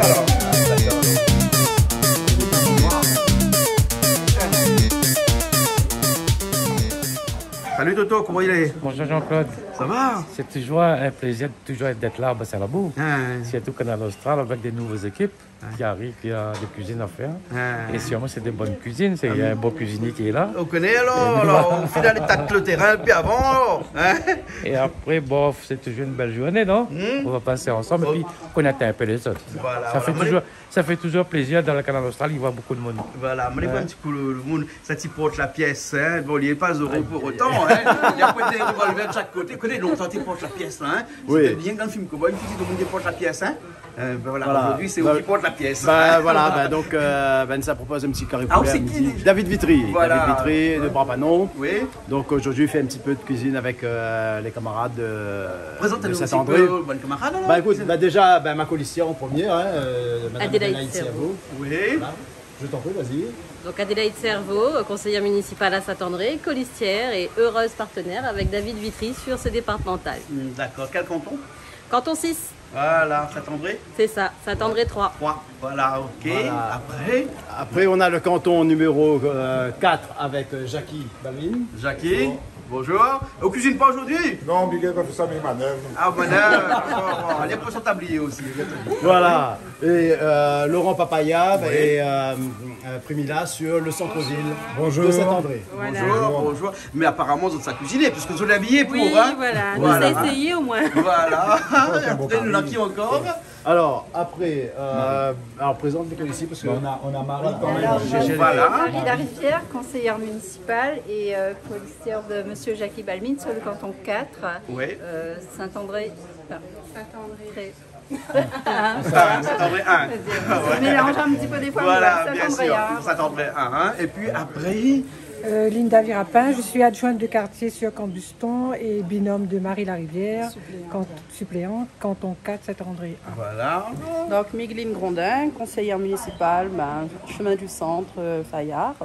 alors. D'accord. Salut Toto, comment il est? Bonjour Jean-Claude. Ça va? C'est toujours un plaisir d'être là à Bassin-Labou. Hein. Surtout Canal Austral avec des nouvelles équipes qui arrivent, qui a des cuisines à faire. Et sûrement c'est des bonnes cuisines, il y a un beau cuisinier qui est là. On connaît alors, on fait l'état de le terrain, puis avant, hein? Et après, bon, c'est toujours une belle journée, non? On va passer ensemble et puis connaître un peu les autres. Voilà, Ça fait toujours plaisir dans le Canal Austral, il voit beaucoup de monde. Voilà, mais un petit coup, le monde, ça t'y porte la pièce, hein? Bon, il n'est pas heureux pour autant, hein? Il y a peut-être des revolvers de chaque côté. Connais longtemps, tu portes la pièce, là, hein? Oui. C'était bien dans le film Cowboy, tout le monde porte la pièce, hein? Voilà. Aujourd'hui, c'est eux qui portent la pièce. Voilà, donc ça propose un petit carré poulet à midi. David Vitry, Voilà. David Vitry de Brapanon. Oui. Donc aujourd'hui, il fait un petit peu de cuisine avec les camarades Présente-nous de aussi Saint-André. bonne camarade, alors. Écoute, déjà, ma colistière en premier, hein, Madame Adélaïde Cerveau. Oui. Voilà. Je t'en prie, vas-y. Donc Adélaïde Cerveau, conseillère municipale à Saint-André, colistière et heureuse partenaire avec David Vitry sur ce départemental. D'accord. Quel canton? Canton 6, Voilà, Saint-André. c'est ça, Saint-André 3. 3. Voilà, ok. Voilà. Après, on a le canton numéro 4 avec Jackie Balvin. Jackie. Bonjour. On cuisine pas aujourd'hui? Non, Miguel va faire ça mes manœuvres. Ah, bon, d'accord. Il y a pas son tablier aussi. Voilà. Et Laurent Papaya et Primila sur le centre-ville Bonjour. de Saint-André. Bonjour. Mais apparemment, vous êtes ça cuisiner, puisque vous l'avez habillé pour. Oui, Hein? voilà, nous avons essayé au moins. Voilà. bon Après, nous qui encore. Alors, après, alors présente les ici parce qu'on a Marie quand même. Alors, Voilà. Marie Larivière, conseillère municipale et colistière de Monsieur Jackie Balmine sur le canton 4, Oui. Saint-André. Saint-André. Saint-André 1. Je mélange un petit peu des fois, Voilà, mais bien Saint-André sûr. 1. Saint-André 1. Et puis après. Linda Virapin, je suis adjointe de quartier sur Cambuston et binôme de Marie Larivière, suppléante, canton 4, Saint-André 1. Voilà. Donc Migueline Grondin, conseillère municipale, chemin du centre, Fayard.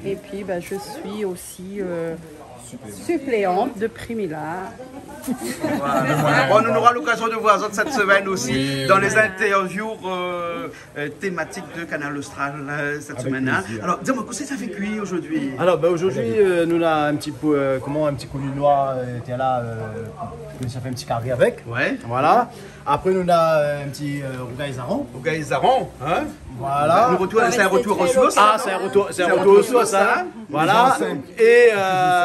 Et puis je suis aussi suppléante de Primila. Voilà. Bon, on aura l'occasion de voir cette semaine aussi dans les interviews thématiques de Canal Austral cette semaine. Hein. Alors, dis-moi, qu'est-ce que ça fait cuire aujourd'hui? Alors, aujourd'hui, nous on a un petit peu, un petit coulis noir, tiens là, ça fait un petit carré avec. Ouais. Voilà. Après, nous on a un petit rougail zaron. Rougail zaron, hein? Voilà. C'est un retour au sauce. Ah, c'est un retour au sauce, hein. Voilà. Et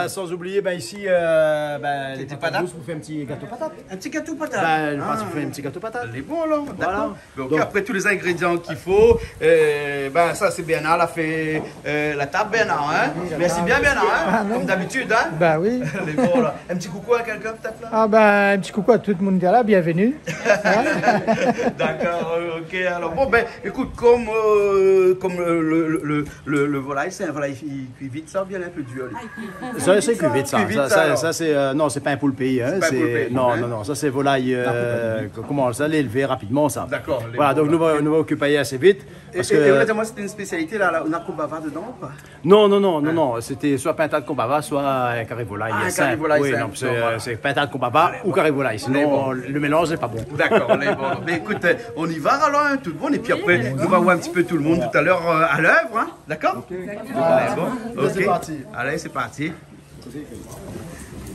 sans oublier, ici, les patates douces pour faire un petit gâteau patate. Un petit gâteau patate. Je pense qu'il fait un petit gâteau patate. Elle est bon alors, d'accord. Voilà. Donc, après tous les ingrédients qu'il faut, ça c'est Bernard a fait la table, Bernard. Hein? Merci bien Bernard, hein? Comme d'habitude. Hein? Bah oui. Elle est bon là. Un petit coucou à quelqu'un peut-être là? Ah bah un petit coucou à tout le monde là, bienvenue. D'accord, ok. Alors bon, écoute, comme le volaille, c'est un volaille qui cuit vite, ça vient un peu dur. Ça, c'est cuit vite, ça. Ça, c'est, non, c'est pas un poule pays. Hein. Non, ça c'est volaille. Comment ça l'élever rapidement, ça. D'accord. Voilà, donc nous va occuper assez vite. Parce que moi, c'était une spécialité là, on a Kombava dedans ou pas? Non, c'était soit pinta de Kombava, soit un carré volaille. Un carré volaille, oui, non, c'est pinta de Kombava ou carré volaille. Sinon, le mélange n'est pas bon. D'accord, on est bon. Mais écoute, on y va alors, hein, tout le monde. Et puis après, nous allons voir un petit peu tout le monde tout à l'heure à l'œuvre. Hein, d'accord? Bon, C'est parti. Allez, c'est parti.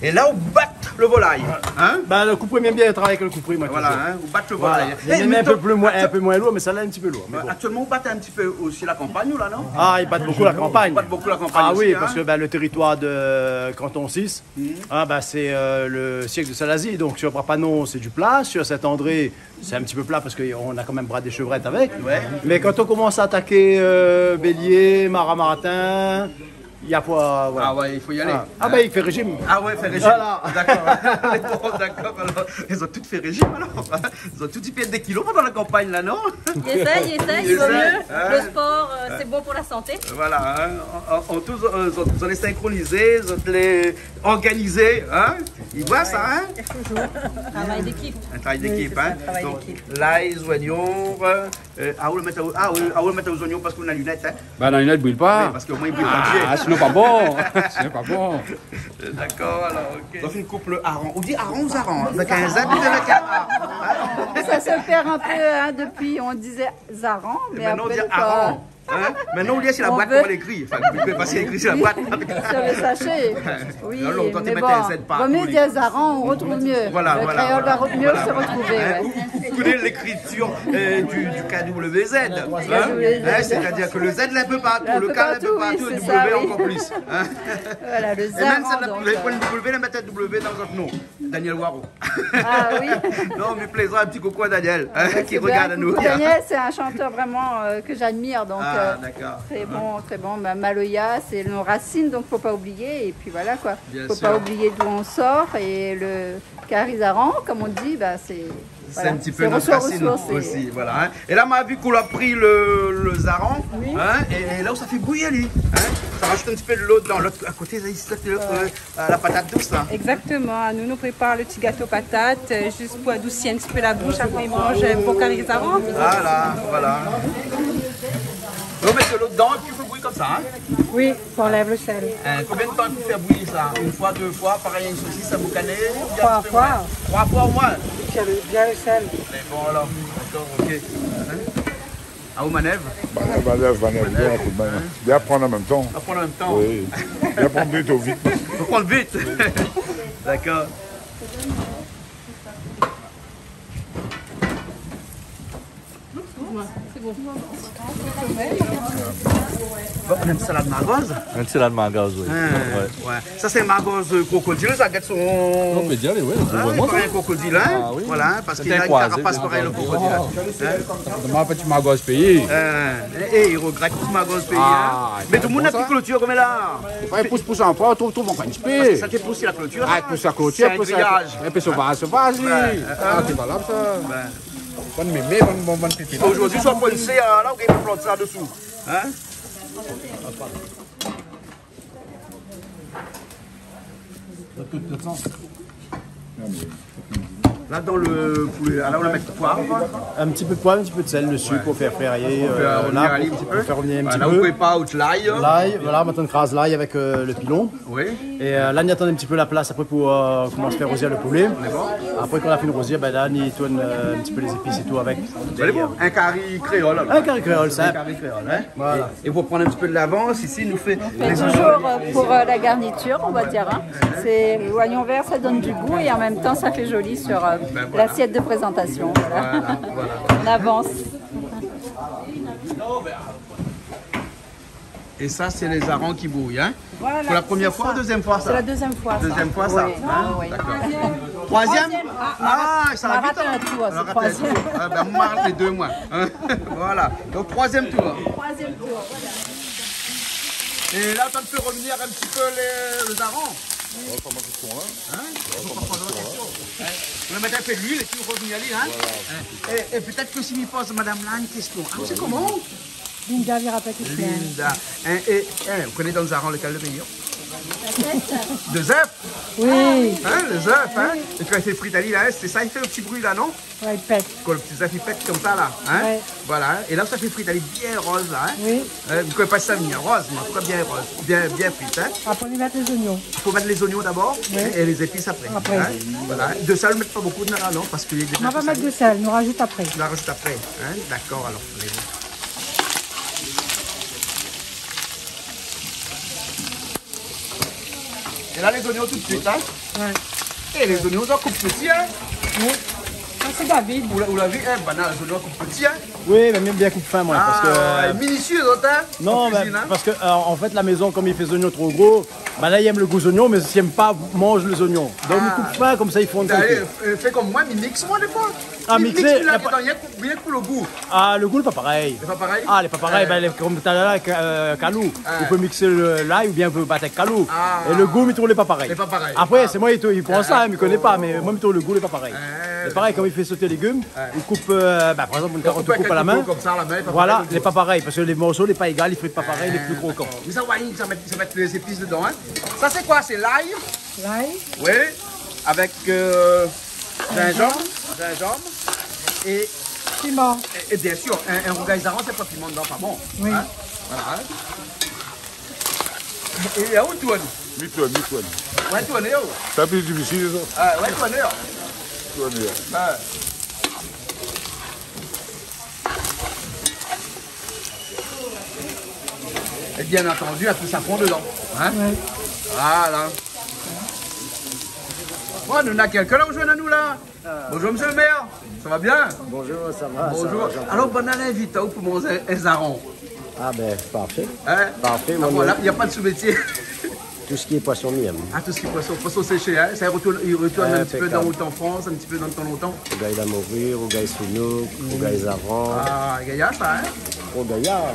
Et là, on bat le volaille. Hein? Le couperet, bien travailler avec le couperet. Voilà, hein, on bat le volaille. Il est un peu moins lourd, mais ça là un petit peu lourd. Bon. Actuellement, on bat un petit peu aussi la campagne, là, non? Ah, ils battent beaucoup la campagne. Ah aussi, oui, hein? parce que le territoire de Canton 6, c'est le siècle de Salazie. Donc sur Brapanon, c'est du plat. Sur Saint-André, c'est un petit peu plat parce qu'on a quand même bras des chevrettes avec. Ouais. Mais quand on commence à attaquer Bélier, Marat-Martin, il y a quoi. Voilà. Ah ouais, il faut y aller. Il fait régime. Ah ouais, il fait régime. Voilà. D'accord. D'accord. Alors, ils ont tous fait régime alors. Ils ont tous y perdre des kilos pendant la campagne là, non? Essaye, il vaut mieux. Le sport, c'est bon pour la santé. Voilà, hein. On les synchronisés, on les organisés, hein. Il voit ça, hein? Travail d'équipe. Un travail d'équipe, c'est ça, hein? un travail Donc, d'équipe. l'ail, les oignons, à où le mettre aux oignons parce qu'on a lunettes, hein? Ben, la lunette brûle Oui, pas. parce qu'au moins il brûle Ah, pas. sinon pas bon. Sinon pas bon. D'accord, alors, ok. Donc, une couple hareng. On dit hareng ou zaran? Avec un Z ou avec un A? Ça se perd un peu, hein, depuis on disait Zaran, mais Maintenant, on après dit des fois, hareng. Hein? Maintenant, on lit sur la On boîte veut- comment elle écrit. Enfin, vous pouvez passer écrit sur la boîte. sur le sachet. Oui, Là, longtemps, tu mais mettais bon, un Z partout, vaut mieux les- dire Zaran, on retrouve mieux. Voilà, le voilà, créole voilà. va mieux se retrouver. Hein, Ouais. vous connaissez l'écriture du KWZ, hein? Hein, c'est-à-dire que le Z l'est un peu partout, Un le peu K l'est un peu partout, oui, partout, le c'est W ça, oui. encore plus. Hein? Voilà, le Et même Zaran. ça, donc, vous prenez W, la mettez W dans votre nom. Daniel Waro. Ah oui. Non, mais plaisant, un petit coucou à Daniel, hein, qui C'est regarde à bien. nous. Daniel, c'est un chanteur vraiment que j'admire, donc Ah, d'accord. très bon, très bon. Bah, Maloya, c'est nos racines, donc faut pas oublier. Et puis voilà quoi. Bien Faut sûr. pas oublier d'où on sort. Et le Carizaran, comme on dit, bah c'est. C'est voilà, un petit peu c'est notre racine ressource, aussi, voilà. Hein. Et là, m'a vu qu'on a pris le zaran, hein, et là où ça fait bouillir, lui, hein, ça rajoute un petit peu de l'eau dans l'autre à côté, ici, la patate douce, là. Exactement. Nous prépare le petit gâteau patate juste pour adoucir un petit peu la bouche après il mange un bon carizaran. Voilà. On met de l'eau dedans et puis il faut bouillir comme ça. Hein. Oui, on enlève le sel. Combien de temps il faut faire bouillir ça? Une fois, deux fois, pareil, une saucisse à boucaner? 3 fois. 3 fois au moins. Bien le sel. Mais bon, alors, d'accord, ok. Hein? À où manève? Vanève, bien un coup de main. Bien prendre en même temps. À prendre en même temps. Oui. Bien prendre vite au vite. Faut prendre vite. D'accord. C'est bon. Bon, on a une salade margoze. Un salade margoze, oui. Ouais. Ça, c'est margoze crocodile. Ça gâte son. Non, mais bien, oui, c'est vraiment ça. Un crocodile, hein? Ah, oui. Voilà, parce qu'il a une croisé, carapace pareille, le crocodile. Demande un petit margoze payé. Et il regrette tout ce margoze payé. Ah, Mais tout le monde a plus clôture comme là. Pas un pouce en poids, trouve encore un petit Parce que peu. ça t'est poussé la clôture. Ah, pousse la clôture, C'est un pousse grillage. un peu sauvage, lui. Ah, c'est valable ça. Bonne mémé, bonne pépite. Aujourd'hui, soit pensé là, on va planter ça dessous. Hein? Là, dans le poulet, là, on va mettre poivre. Un petit peu de poivre, un petit peu de sel dessus pour faire frire. Pour faire revenir un petit Là, peu. vous pouvez pas out l'ail. L'ail, voilà, maintenant on crase l'ail avec le pilon. Oui. Et là, on attend un petit peu la place après pour commencer à faire rosier le poulet. Après qu'on a fait une rosière, ben là, on y tourne un petit peu les épices et tout avec. Vous allez voir, un curry créole. alors. Un curry créole, Un simple. curry créole, hein? Voilà. Et pour prendre un petit peu de l'avance, ici, il nous fait Mais toujours pour la garniture, on va dire. Hein. C'est l'oignon vert, ça donne du goût et en même temps, ça fait joli sur l'assiette de présentation. Voilà. On avance. Et ça, c'est les harengs qui bouillent, hein? Voilà, Pour la première c'est fois ça. ou deuxième fois, ça? C'est la deuxième fois. ça. Deuxième fois, ça? Oui. Hein? Oui. D'accord. Troisième? Ah, ça va on a vite. raté un tour, On a c'est raté un troisième. tour. Ah, ben, moi, les 2 mois. Hein? Voilà. Donc, troisième tour. Troisième tour. Et là, ça me fait revenir un petit peu les harengs. Hein? Faut pas prendre la question. On va mettre un peu d'huile et puis revenir à l'huile, hein? Et peut-être que si m'y pose madame là une question. Ah, c'est comment? Linda vira pas toute Linda. Vous connaissez dans les harengs lequel le meilleur? Deux œufs? Oui. Hein, les œufs, hein? Et tu as fait fritali là, c'est ça, il fait le petit bruit là, non? Ouais, il pète. Quand le petit œuf il pète comme ça là, hein? Ouais. Voilà, et là ça fait fritali bien rose là, hein? Oui. Vous pouvez pas ça venir rose, mais en tout cas bien rose, bien frite, hein? Après, on y met les oignons. Il faut mettre les oignons d'abord et les épices après. Après. Hein? Voilà. De sel, ne mettez pas beaucoup de nana, non? Parce qu'il y a des On va pas mettre de sel, nous rajoute après. Tu la rajoutes après. Hein? D'accord, alors. Et là, les oignons tout de suite, hein? Ouais. Et les oignons, on coupe petit, hein? Oui. Ça, c'est David. Vous l'avez vu, hein? Ben, les oignons coupe petit, hein? Oui, mais même bien coupe fin, moi. Parce que, minutieux, autres, hein? non, en mais cuisine, hein? parce que en fait, la maison, comme il fait des oignons trop gros, ben là, il aime le goût des oignons, mais s'il n'aime pas, mange les oignons. Donc, il coupe fin, comme ça, ils font une Allez, fais comme moi, mais mixe-moi des fois. Ah, Il mixer, mixe, la là, bien pour le goût. Ah, le goût n'est pas pareil. C'est pas pareil? Ah, il n'est pas pareil. Ben, comme tout à l'heure avec Calou. On peut mixer l'ail ou bien on peut battre avec Calou. Ah. Et le goût, il trouve pas pareil. C'est pas pareil. Après, c'est moi, il prend ça, mais il ne connaît pas. Mais moi, il trouve le goût n'est pas pareil. C'est pareil, quand il fait sauter les légumes, il coupe, par exemple, une carotte, il coupe à la main. Comme ça, la main, pas Voilà, pareil, il n'est pas pareil, parce que les morceaux n'est pas égal, il ne fait pas pareil, les plus croquants. Mais ça, ouais, ça met les épices dedans, hein. Ça, c'est quoi? C'est l'ail? L'ail. Oui. avec gingembre et piment. Et bien sûr, un rougail zaran, c'est pas piment dedans, pas bon. Oui. Hein? Voilà. Et il y a où toi? Mitoine. Ouais, toi, Néo. C'est un peu difficile, ça. Ah, ouais, toi, Néo. Toi, Néo. Et bien entendu, un peu safran dedans. Hein? Oui. Voilà. Bon, nous en a quelqu'un là, vous joignez à nous là. Bonjour, monsieur le maire. Ça va bien? Bonjour, ça va. Bonjour. Ça va, alors, bonne année, invite pour manger un zaron. Ah ben, parfait. Hein? Parfait. Ah, voilà, il n'y a pas de sous-métier. Tout ce qui est poisson miam. Ah, tout ce qui est poisson séché, hein? Ça il retourne un petit peu dans impeccable. autant en France, un petit peu dans ton longtemps. Rougail la morue, rougail sounouk, rougail zaran. Ah, gaillard ça, hein? Oh gaillard.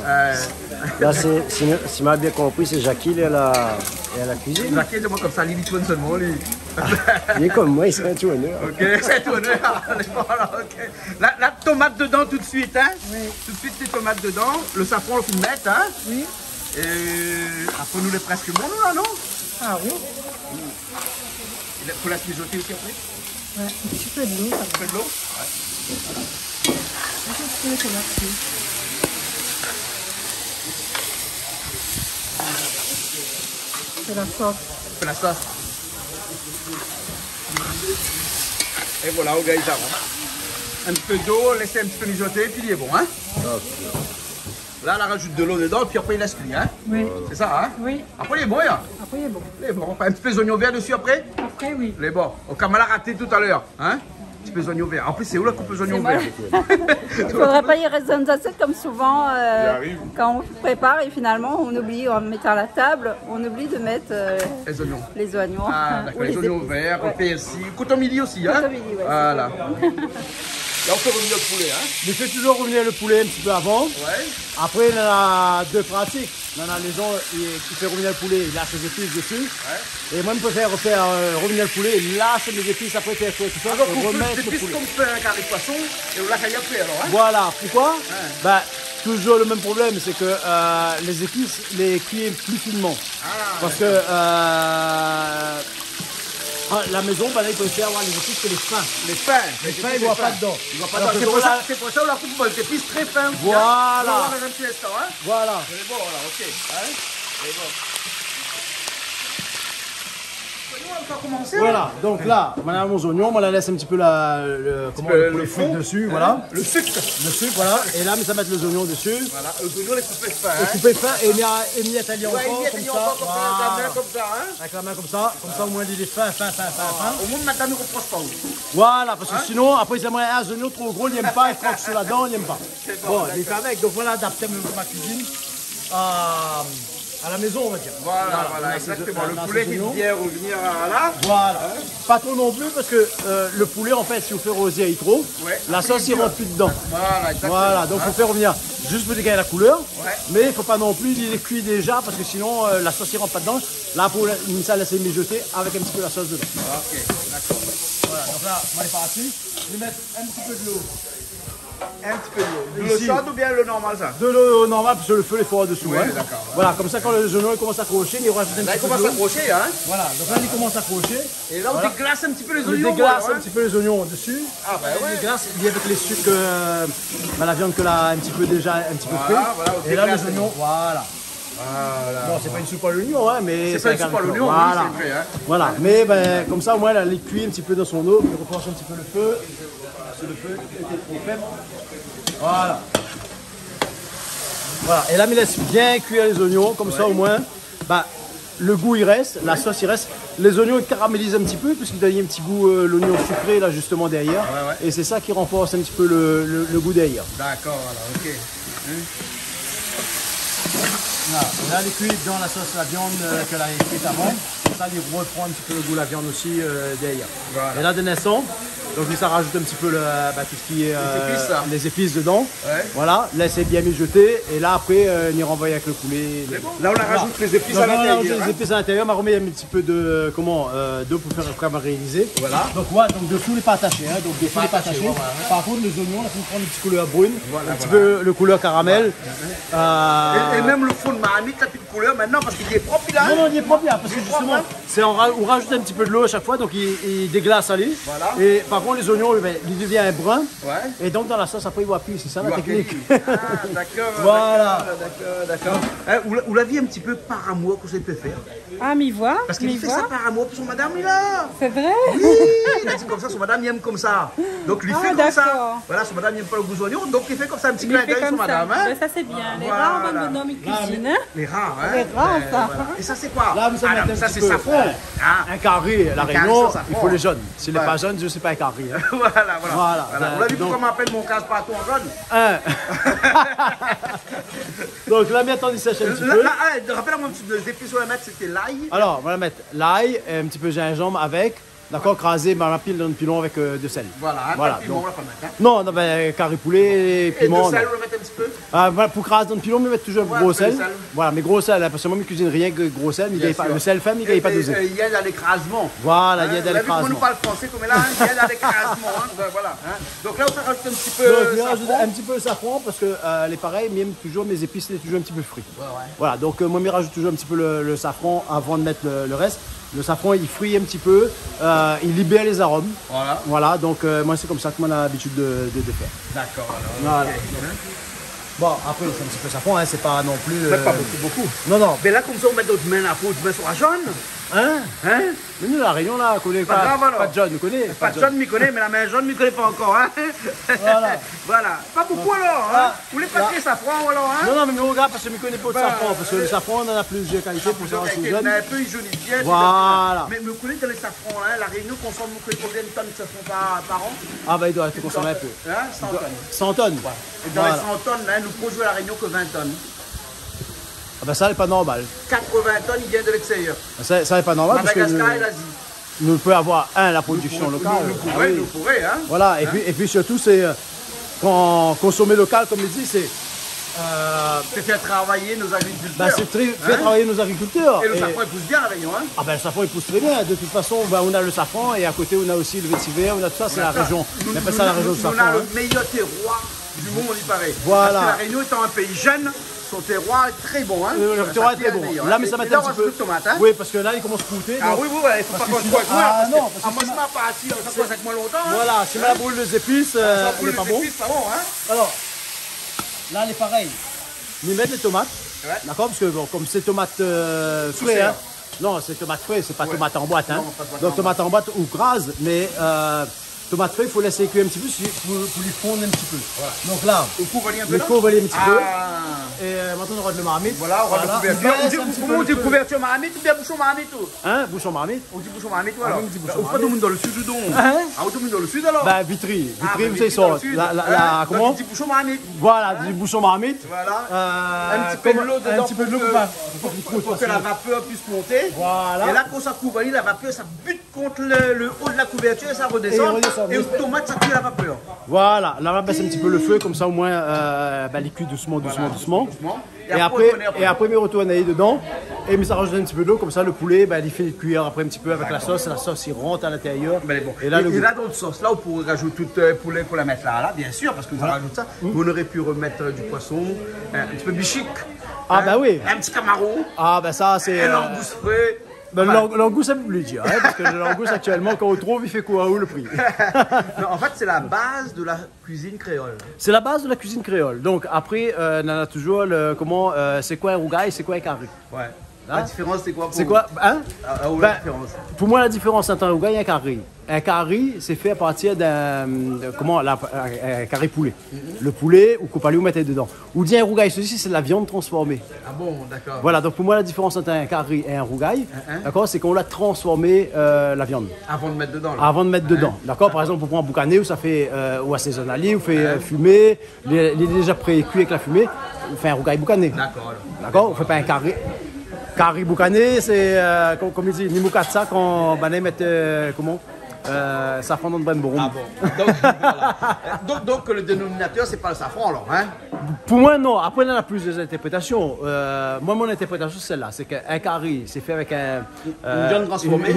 Là, si m'a bien compris, c'est Jackie et à la cuisine. Jackie, c'est moi comme ça, il tourne seulement, lui. Il est comme moi, il serait un tourneur. Ok, c'est un tourneur. Voilà, ok. La tomate dedans tout de suite, hein? Oui. Tout de suite, les tomates dedans. Le safran, on le met, hein? Oui. Et après, nous, les presque bons, là, non? Ah oui. Il faut la mijoter aussi après? Ouais, un petit peu de l'eau. Un peu de l'eau? C'est la sauce. C'est la sauce. Et voilà, au gars, un petit peu d'eau, laissez un petit peu mijoter, puis il est bon, hein? Là, on rajoute de l'eau dedans, puis après, il laisse cuire, hein? Oui. C'est ça, hein? Oui. Après, il est bon, hein? Après, il est bon. Il est bon. Un petit peu d'oignon vert dessus après? Après, oui. Il est bon. Au Kamal a raté tout à l'heure, hein? Un petit peu d'oignon vert. En plus, c'est où la coupe d'oignon vert? Il ne faudrait pas y raisonner assez comme souvent quand on prépare et finalement on oublie en mettant à la table, on oublie de mettre les oignons. Les oignons. Ah, d'accord, ou les oignons épices. verts, Ouais. le persil, coton midi aussi, hein? Coton midi, ouais, Voilà. Là, on fait revenir le poulet, hein? Je fais toujours revenir le poulet un petit peu avant. Ouais. Après, il y en a deux pratiques. Il y en a les gens qui font revenir le poulet, il lâche ses épices dessus. Ouais. Et moi, je préfère faire revenir le poulet, il lâche mes épices, après faire tout ça, Alors, et on fait remettre des le pistes poulet. comme fait un carré de poisson, et on l'a caillé après, alors, hein? Voilà, pourquoi? Ouais. Ben, toujours le même problème, c'est que les épices, les cuire plus finement. Parce que la maison, ben là, il préfère avoir les épices que les fins. Les fins. Les fins, il ne voit pas dedans. Il voit pas Alors dedans. que C'est pour ça qu'on la coupe des épices très fins. Voilà. On va voir un petit instant, hein? Voilà. C'est bon, voilà, ok. Hein? C'est bon. On va commencer. Voilà, donc là, madame mon oignon, on la laisse un petit peu le poulet frit dessus, voilà. Le sucre. Le sucre, voilà. Et là, mais ça met les oignons dessus. Voilà, les oignons, les couper fin. Les couper fin et mis à tailler encore, Ouais, comme il y ça. a encore avec la main comme ça, hein? Avec la main comme ça au moins il est fin. Au moins, maintenant, nous ne reproche pas. Voilà, parce que sinon, après, ils aimeraient un oignon trop gros, ils n'aiment pas, ils froissent sous la dent, ils n'aiment pas. Bon, il est fait avec, donc voilà, adapter ma cuisine à la maison, on va dire. Voilà, exactement. Le poulet qui vient revenir là. Voilà. Pas trop non plus, parce que le poulet, en fait, si vous faites rosé trop, la sauce, il rentre plus dedans. Voilà, exactement. Voilà, donc il faut faire revenir juste pour dégager la couleur, mais il ne faut pas non plus les cuire déjà, parce que sinon, la sauce, il rentre pas dedans. Là, pour ça, laisser mijoter avec un petit peu la sauce dedans. Ok, d'accord. Voilà, donc là, on va aller par là-dessus. Je vais mettre un petit peu de l'eau. Un petit peu de l'eau. De l'eau chaude ou bien le normal, ça? De l'eau normale, parce que le feu est fort dessous. Ouais, hein. d'accord. Voilà, comme ça, quand le genou commence à accrocher, il rajoute un petit peu Là, il de commence l'eau. à accrocher, hein? Voilà, donc là, il commence à accrocher. Et là, on Voilà. déglace un petit peu les On oignons. déglace voilà, un petit peu les oignons dessus. Ah, bah ouais. On déglace, lié avec les sucres, la viande que là, un petit peu déjà, un petit peu frais. Voilà, on Et là, déglace les oignons, voilà. Bon, c'est pas une soupe à l'oignon, hein, mais C'est pas une soupe à l'oignon, oui, voilà. c'est vrai, hein. Voilà, mais ben, comme ça, au moins, elle est cuite un petit peu dans son eau, il repenche un petit peu le feu. Parce que le feu était trop faible. Voilà. Voilà, et là, il laisse bien cuire les oignons, comme ça, au moins, bah, le goût il reste, la sauce il reste. Les oignons ils caramélisent un petit peu, puisqu'il donne un petit goût, l'oignon sucré, là, justement, derrière. Et c'est ça qui renforce un petit peu le goût derrière. D'accord, voilà, ok. Voilà. Et là, elle est cuite dans la sauce, la viande qu'elle a cuite avant. Ça, il reprend un petit peu le goût de la viande aussi derrière. Voilà. Et là, de naissance, Donc ça rajoute un petit peu tout ce qui est les épices dedans. Ouais. Voilà, là c'est bien mijoté et là après on y renvoie avec le poulet. Là on rajoute les épices à l'intérieur. Les épices à l'intérieur, on remet un petit peu de d'eau pour faire caraméliser. Voilà. Donc dessous il n'est pas attaché. Hein, donc dessous il n'est pas attaché. Par contre les oignons, là, il faut prendre une petite couleur brune, un petit peu le couleur caramel. Et même le fond de marmite, la petite couleur maintenant parce qu'il est propre là. Non, il est propre là, parce que justement, on rajoute un petit peu de l'eau à chaque fois, donc il déglace à l'eau. Voilà. Et par contre les oignons, il devient brun. Ouais. Et donc dans la sauce après il voit plus, c'est ça la technique. D'accord. Voilà. D'accord. Vous l'aviez un petit peu par amour que vous peut faire. Ah, m'y voit. Parce qu'il fait ça par amour pour son madame là. C'est vrai? Oui, il a dit comme ça, son madame il aime comme ça. Donc il fait comme ça. Voilà, son madame n'aime pas le goût oignon, donc il fait comme ça un petit clin d'œil sur madame. Ben, ça c'est bien. Les rats, on va me nommer cuisine. Les rats, hein. Les rats, ça. Et ça c'est quoi? Là vous avez ça c'est safran. Un carré, la Réunion, il faut les jaunes. S'il n'est pas jaune, je ne sais pas un carré. Voilà. Vous l'avez vu comment on m'appelle mon casse-partout en jaune? Donc là maintenant il sèche un petit peu. Rappelle-moi les épices qu'on va mettre, c'était l'ail. Alors on va mettre l'ail, un petit peu de gingembre avec. D'accord, crasé dans le pilon avec de sel. Voilà, piment, on va pas mettre. Non, carré poulet, piment. Et de sel, on va mettre un petit peu. Voilà, pour craser dans le pilon, on va mettre toujours un gros sel. Voilà, mais gros sel, parce que moi, je ne cuisine rien que gros sel, mais le sel femme, il ne pas dosé. Il y a dans l'écrasement. Voilà, il y a dans l'écrasement. Vous ne parlez pas français comme là, il y a dans l'écrasement. Voilà. Donc là, on rajoute un petit peu. Donc là, rajoute un petit peu de safran, parce que les pareils, même toujours, mes épices, c'est toujours un petit peu frit. Voilà, donc moi, je rajoute toujours un petit peu le safran avant de mettre le reste. Le safran, il frit un petit peu, il libère les arômes. Voilà, donc moi, c'est comme ça que moi, j'ai l'habitude de faire. D'accord. Voilà. Bon, après, c'est un petit peu safran, hein, c'est pas non plus. Pas beaucoup. Non. Mais là, comme ça, on met d'autres mains à la peau, tu mets sur la jaune. Mais nous, la Réunion, là, on connaît pas de jaune, nous connaît. Pas de jaune, m'y connaît, mais la main jaune, m'y connaît pas encore. Hein. Voilà. Pas beaucoup alors. Hein. Vous voulez pas tirer safran alors hein. Non, mais regarde, parce que je ne connais pas de safran, parce que le safran, on en a plusieurs qualités pour savoir si c'est jaune. Mais un peu, il jaunit bien. Voilà. Mais vous connaissez dans les safrans, hein, la Réunion consomme combien de tonnes de safran par an? Ah, bah, il doit être consommé un peu. 100 tonnes. 100 tonnes. Et dans les 100 tonnes, là, nous produisons à la Réunion que 20 tonnes. Ah ben ça n'est pas normal. 80 tonnes, il vient de l'extérieur. Ça n'est pas normal parce que Madagascar et l'Asie. Nous pouvons avoir la production locale. Nous pourrions, hein. Voilà, et puis surtout, c'est quand consommer local, comme il dit, c'est faire travailler nos agriculteurs. C'est faire travailler nos agriculteurs. Et le safran, il pousse bien à la Réunion, hein. Ah ben le safran, il pousse très bien. De toute façon, on a le safran et à côté, on a aussi le vétiver, on a tout ça, c'est la région. On appelle ça la région de safran. On a le meilleur terroir du monde, il paraît. Voilà. Parce que la Réunion étant un pays jeune, son terroir est très bon. Hein. Le terroir est très bon. Là, mais ça met un petit peu. Tomate, hein. Oui, parce que là, il commence à coûter. Ah oui, il faut pas qu'on se voit avec moi. Ah non, parce que moi, je ne pas assis, ça passe avec moi longtemps. Hein. Voilà, si la boule des épices, on n'est pas bon. Hein. Alors, là, elle est pareil. On met les tomates. D'accord, parce que bon, comme c'est tomates frais, hein. Non, c'est tomates frais, c'est pas tomates en boîte. Hein. Donc, tomates en boîte ou grases, mais. Tomate frais, il faut laisser cuire un petit peu pour lui fondre un petit peu. Voilà. Donc là, il faut voler un petit peu. Et maintenant, on aura de la marmite. Voilà, on aura de la couverture. Comment on dit couverture marmite ou bien bouchon marmite? Hein, bouchon marmite. On dit bouchon marmite, voilà. On pas tout le monde dans le sud du don. Ah, tout le monde dans le sud alors? Bah, Vitry, vous savez, ils sont. Comment? On dit bouchon marmite. Voilà, du bouchon marmite. Voilà. Un petit peu de l'eau dedans. Un petit peu de l'eau pour que la vapeur puisse monter. Voilà. Et là, quand ça couvre, la vapeur, ça bute contre le haut de la couverture et ça redescend. Et le tomate, ça cuit la vapeur. Voilà, là on va baisser un petit peu le feu, comme ça au moins il cuit doucement. Et après, on retourne dedans et ça rajoute un petit peu d'eau, comme ça le poulet, il fait cuire après un petit peu avec la sauce il rentre à l'intérieur. Et là, d'autres sauces, là, on pourrait rajouter tout le poulet pour la mettre là, bien sûr, parce que vous rajoutez ça. On aurait pu remettre du poisson, un petit peu bichic. Ah, bah oui. Un petit camaro. Ah, bah ça, c'est. Un langouste frais. L'angouste, ça peut plus dire, hein, parce que le langouste actuellement, quand on trouve, il fait quoi où le prix? Non, en fait, c'est la base de la cuisine créole. C'est la base de la cuisine créole. Donc après, on a toujours c'est quoi un rougail, c'est quoi un carré? Ouais. La différence, c'est quoi pour C'est quoi? Hein? La différence. Pour moi, la différence entre un rougail et un carré. Un carré, c'est fait à partir d'un carré poulet. Le poulet, ou qu'on vous mettez dedans. Ou dit un rougail, ceci, c'est de la viande transformée. Ah bon, d'accord. Voilà, donc pour moi, la différence entre un carré et un rougail, d'accord, c'est qu'on l'a transformé la viande. Avant de mettre dedans. Avant de mettre dedans. D'accord, par exemple, on prend un boucané où ça fait, ou assaisonnalier, où fait fumer, il est déjà pré-cuit avec la fumée, on fait un rougail boucané. D'accord. D'accord, on fait pas un carré. Carré boucané, c'est comme il dit, Nimukatsa quand on met safran de Brembourg. Ah bon. Donc, voilà. donc le dénominateur, c'est pas le safran alors, hein? Pour moi, non. Après, il y en a plusieurs interprétations. Moi, mon interprétation, c'est celle-là. C'est qu'un carré, c'est fait avec un... une viande transformée?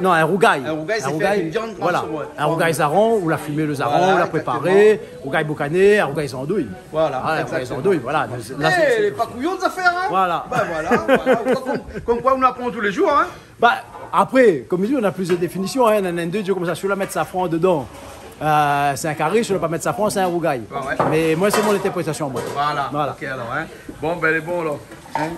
Non, un rougail. Un rougail, c'est fait avec une viande transformée. Voilà. Un rougail zaron, ou la fumée le zaron, voilà, ou la préparer. Rougail boucané, un rougail andouille. Voilà. Un rougail andouille, voilà. Elle n'est pas couillon de affaires, hein? Voilà. Ben voilà. Comme quoi, on apprend tous les jours, hein? Bah, après, comme je dis, on a plusieurs définitions. Hein. On a un deux, comme ça, si tu veux mettre safran dedans, c'est un carré, si tu ne veux pas mettre safran, c'est un rougail. Ah ouais. Mais moi, c'est mon interprétation. Moi. Voilà. Ok, alors, hein. Bon, ben, elle est bon, alors. Hein?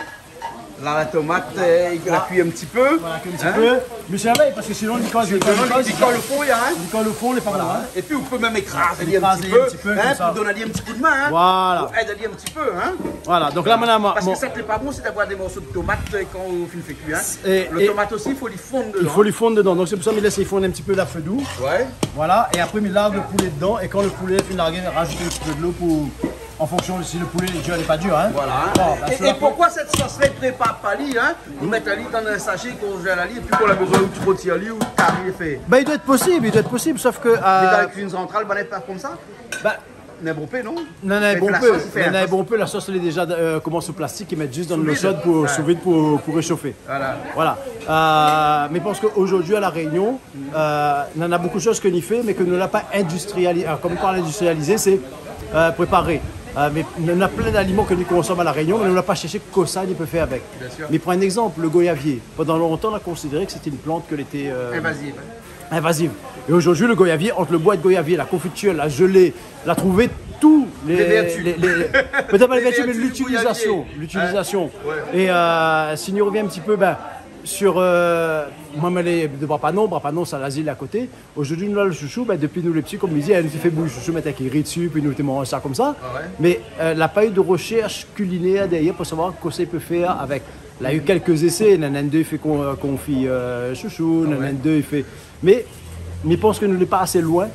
Là, la tomate, il la cuit un petit peu. Voilà, un petit peu. Mais c'est la veille, parce que sinon, il colle le fond, il y a, hein. Il colle le fond, il est pas mal. Hein. Et puis, on peut même écraser un petit peu hein, pour donner un petit coup de main. Hein. Voilà. Pour aider un petit peu, hein. Voilà, donc là, madame. Parce que ça ne pas bon, c'est d'avoir des morceaux de tomates quand on fait cuire. Hein. Le tomate aussi, il faut lui fondre dedans. Il faut lui fondre dedans. Donc, c'est pour ça qu'il laisse fondre un petit peu la feu doux. Ouais. Voilà, et après, il largue le poulet dedans. Et quand le poulet est largué, rajoute un petit peu de l'eau pour. En fonction de si le poulet est dur ou pas dur. Hein. Voilà. Bon, et pourquoi cette sauce-là ne prépare pas lit, hein? On met la lit dans un sachet, qu'on gèle la lit, et puis qu'on a besoin de trop de lit ou de carré fait. Ben, il doit être possible, sauf que. Mais dans la cuisine centrale, on n'est pas comme ça? Ben, N'importe non? Non, la sauce elle est déjà comment sous plastique, ils mettent juste dans l'eau chaude sous vide pour réchauffer. Voilà. Mais parce qu'aujourd'hui à La Réunion, on en a beaucoup de choses que nous fait, mais que nous ne l'a pas industrialisé. Comme on parle industrialisé, c'est préparé. Mais on a plein d'aliments que nous consommons à La Réunion, mais on n'a pas cherché que ça on peut faire avec. Mais pour un exemple, le goyavier. Pendant longtemps, on a considéré que c'était une plante qui était invasive. Et aujourd'hui, le goyavier, entre le bois de goyavier, la confiture, la gelée, la trouver tous peut-être pas les vertus, mais l'utilisation. Et si nous revient un petit peu sur moi, de Brapanon, c'est l'asile à côté. Aujourd'hui, nous, là, le chouchou, depuis nous les petits, comme il dit, elle nous fait bouger le chouchou, mettre avec les riz dessus, puis nous, on ça comme ça. Ah ouais. Mais la pas eu de recherche culinaire derrière pour savoir ce qu'il peut faire avec. Il a eu quelques essais, Nanandeux fait confit chouchou, Nanandeux il fait. Mais je pense que nous n'est pas assez loin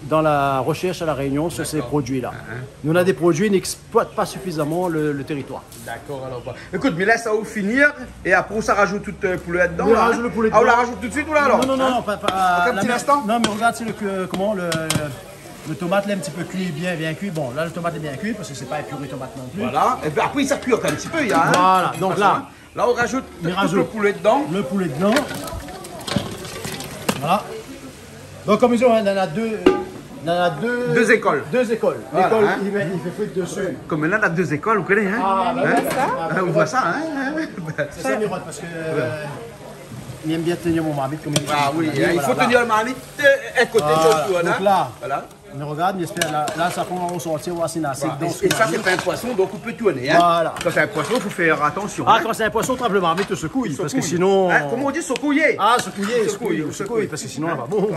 dans la recherche à La Réunion sur ces produits-là. Nous, on a des produits qui n'exploitent pas suffisamment le territoire. D'accord, alors. Écoute, mais laisse ça au finir et après on ça rajoute tout le poulet dedans. On rajoute le poulet dedans. Ah, on la rajoute tout de suite ou là alors? Non, pas un petit instant. Non, mais regarde si le tomate est un petit peu cuit, bien cuit. Bon, là le tomate est bien cuit parce que c'est pas un purée tomate non plus. Voilà. Et puis après il s'appuie un petit peu, il y a. Voilà. Donc là on rajoute le poulet dedans. Le poulet dedans. Voilà. Donc comme ils ont, on en a deux. Deux écoles. Voilà, l'école, il fait frites dessus. Comme là, on a deux écoles, vous connaissez, hein? On voit ça, hein? C'est ça, Mirotte, parce que il aime bien tenir mon marmite comme il dit. Ah oui, il faut tenir le marmite à côté de l'autre. Donc là, on regarde, là, ça prend en sortir, on va s'y nasser. Et ça, c'est pas un poisson, donc on peut tourner. Hein? Voilà. Quand c'est un poisson, il faut faire attention. Ah, quand c'est un poisson, trempe le marmite, se couille. Parce que sinon. Comment on dit secouiller? Ah, secouiller, parce que sinon, on va bon.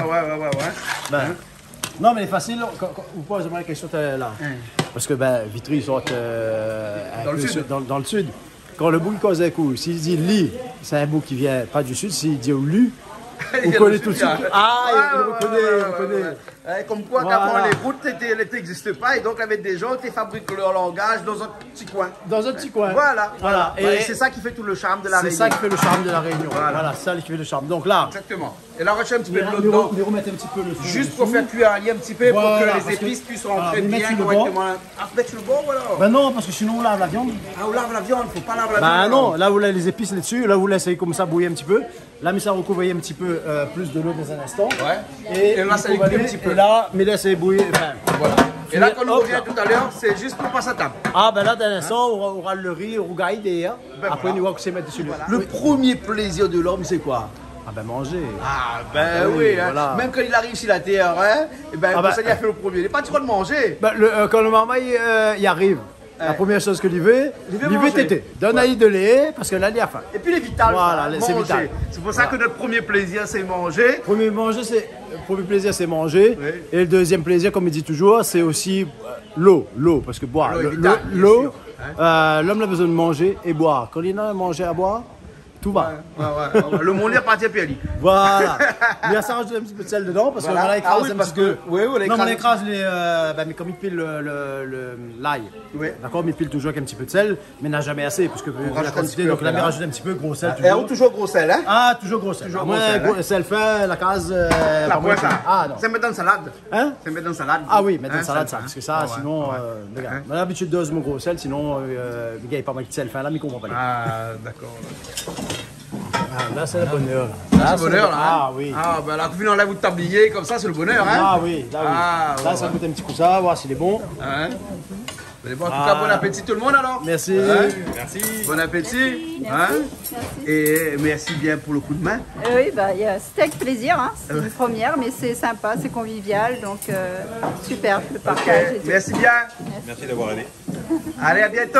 Ouais. Non, mais facile, vous posez la question là. Parce que Vitry, ils sortent dans le sud. Quand le bouc cause un coup, s'il dit li, c'est un bouc qui vient pas du sud. S'il dit lui, vous connaissez tout de suite. Ah, il reconnaît. Comme quoi, qu'avant les routes n'existaient pas et donc avec des gens qui fabriquent leur langage dans un petit coin. Voilà. Et c'est ça qui fait tout le charme de La Réunion. C'est ça qui fait le charme de La Réunion. Voilà, c'est ça qui fait le charme. Donc là. Exactement. Et là, on rachète un petit peu de l'eau dedans. On remettre un petit peu le feu. Juste pour faire cuire un lit un petit peu pour que les épices puissent rentrer bien correctement. Ah, mettre le bord, voilà. Ben non, parce que sinon on lave la viande. Ah, on lave la viande, faut pas laver la viande. Ben non, là vous laissez les épices là-dessus, là vous laissez comme ça bouillir un petit peu. Là, mais ça recouvre un petit peu plus de l'eau dans un instant. Ouais. Et là, ça cuit un petit peu. Et là, mais laissez bouillir. Voilà. Et là, quand on revient tout à l'heure, c'est juste pour passer à table. Ah, ben là, dans l'instant, on aura le riz, le rougail derrière. Après, on va que c'est mettre dessus. Le premier plaisir de l'homme, c'est quoi? Ah ben manger. Ah ben oui, hein. Voilà. Même quand il arrive sur la terre, hein, et ben, ça il a fait le premier. Il n'est pas trop de manger. Ben, quand le maman il arrive, la première chose que lui veut téter. Donne-lui de lait, parce que là il a faim. Et puis les vitales, voilà, c'est vital. C'est pour ça que notre premier plaisir c'est manger. Le premier plaisir c'est manger. Oui. Et le deuxième plaisir, comme il dit toujours, c'est aussi l'eau. Parce que boire. L'eau, l'homme a besoin de manger et boire. Quand il a à manger à boire, tout va. Le monde est parti à Pierre. Voilà. Mais ça rajoute un petit peu de sel dedans parce que voilà, écrase un petit peu. Non, on écrase les. Mais comme il pile l'ail. D'accord, mais il pile toujours avec un petit peu de sel, mais n'a jamais assez parce que la quantité. Donc là, il rajoute un petit peu gros sel. Et toujours gros sel, hein? Ah, toujours gros sel. Moi, sel fin, la case. La pointe. Ah non. C'est mettre dans la salade. Hein? C'est mettre dans la salade. Ah oui, mettre dans la salade, ça. Parce que ça, sinon. Regarde, on a l'habitude de dose mon gros sel, sinon, le gars, il n'y a pas mal de sel fin là, mais il comprend pas. Ah, d'accord. Là, c'est le bonheur. Là, c'est le bonheur, là. Ah oui. Ah, ben là, vous enlève votre tablier, comme ça, c'est le bonheur, hein? Ah oui, là, oui. Ah, là, ça goûte un petit coup ça, voir s'il est bon. Hein? Bon, en tout cas, bon appétit tout le monde alors. Merci. Hein? Merci. Bon appétit. Merci. Hein? Merci. Et merci bien pour le coup de main. Oui, bah, c'était avec plaisir. Hein. C'est une première, mais c'est sympa, c'est convivial. Donc, super, le partage. Merci bien. Merci d'avoir aidé. Allez, à bientôt.